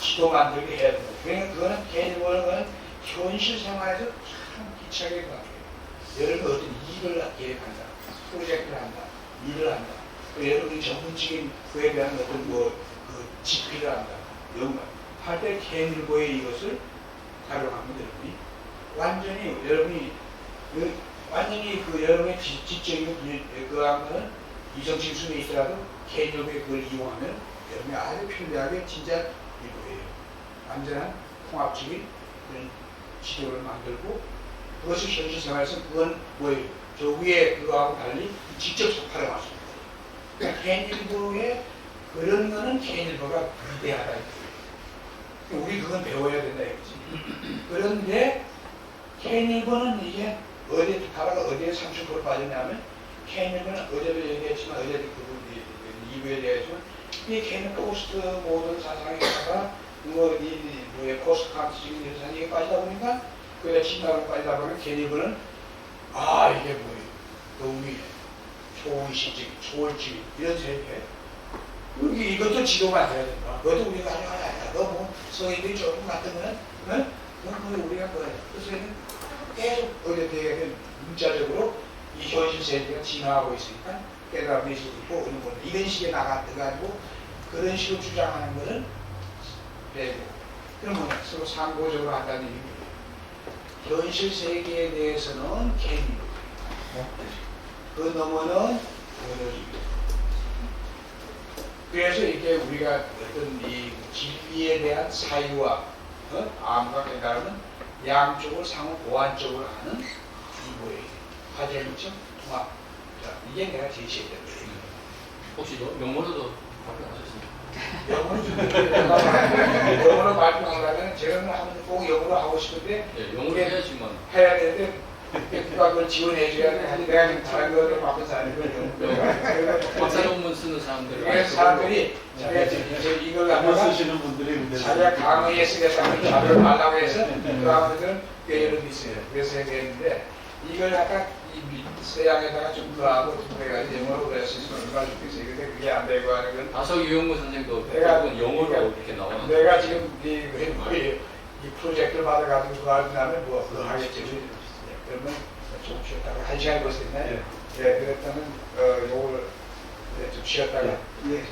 지도 만들게 해야 된다. 그러니까 그거는 개인일보는 현실 생활에서 참 기차하게 생각해요. 여러분 어떤 일을 계획한다, 프로젝트를 한다, 일을 한다. 여러분이 전문적인 그에 대한 어떤 그 집필을 한다. 할 때 개인일보의 이것을 활용하면 여러분이 완전히 여러분의 지적인 그한 거는 이성적인 수준에 있더라도 개인일보에 그걸 이용하면 여러분이 아주 편리하게 진짜 일보예요. 완전한 통합적인 그런 지도를 만들고 그것을 현실 생활에서 그건 뭐예요? 저 위에 그거하고 달리 직접 활용할 수 있습니다. 그러니까 개인일보의 그런 거는 케인일보가 위대하다. 우리 그건 배워야 된다 이거지. 그런데 케인일보는 이게 어디 가다가 어디에 30% 빠졌냐면 케인일보는 어제도 얘기했지만 어제도 그 2부에 얘기했지만 이 케인 코스트 모든 사상에다가 뭐의 코스트 감시적인 유산이 이게 빠지다 보니까 그게 진단으로 빠지다 보면 케인일보는 아 이게 뭐예요? 너무 초의식적, 초월주의 이런 세계. 이것도 지도가 돼야 된다. 그것도 우리가 너뭐 성인들이 조금 같은 거는, 응? 그건 우리가 뭐야. 그래서 계속 어렵게 문자적으로 이 현실 세계가 진화하고 있으니까 깨달음이 있고 이런 거는 이런 식의 나가가지고 그런 식으로 주장하는 거는 빼고. 그럼 뭐냐? 서로 상고적으로 한다는 얘기입니다. 현실 세계에 대해서는 개인, 그 너머는 원어주의. 그래서 이게 우리가 어떤 이 진리에 대한 사유와 암과 깨달음은 양쪽을 상호 보완적으로 하는 이 뭐예요? 화제물적 통합. 자, 이게 내가 제시했던 거예요. 혹시 영어로도 발표하셨습니까? 영어로 발표하려면 제가 꼭 영어로 하고 싶은데 네, 영어로 해야지만. 해야 되는데 누가 그걸 지원해줘야 돼. 내가 지금 다른 거를 바쁜 사람이거든요. 박사 논문 쓰는 사람들. 그래서 사람들이 자기가 지금 이걸 한번 갖다가 쓰시는 분들이 문제는 자기가 강의에 쓰겠다는 자료를 말라고 해서 그 아무튼 예를 있어요. 그래서 얘기했는데 이걸 약간 이 서양에다가 좀 더하고 좀 해가지고 영어로 그랬으면 얼마나 좋겠어요. 근데 그게 안 되고 하는 건 다석 유영무 선생도 내가- 대부분 영어로 이렇게 나오는. 내가 지금 이 프로젝트를 받아가지고 그거 하고 나면 뭐 그거 하겠지. 그러면 좀 쉬었다가 1시간 걸렸나요? 예, 그랬다면 요걸 좀 쉬었다가 예.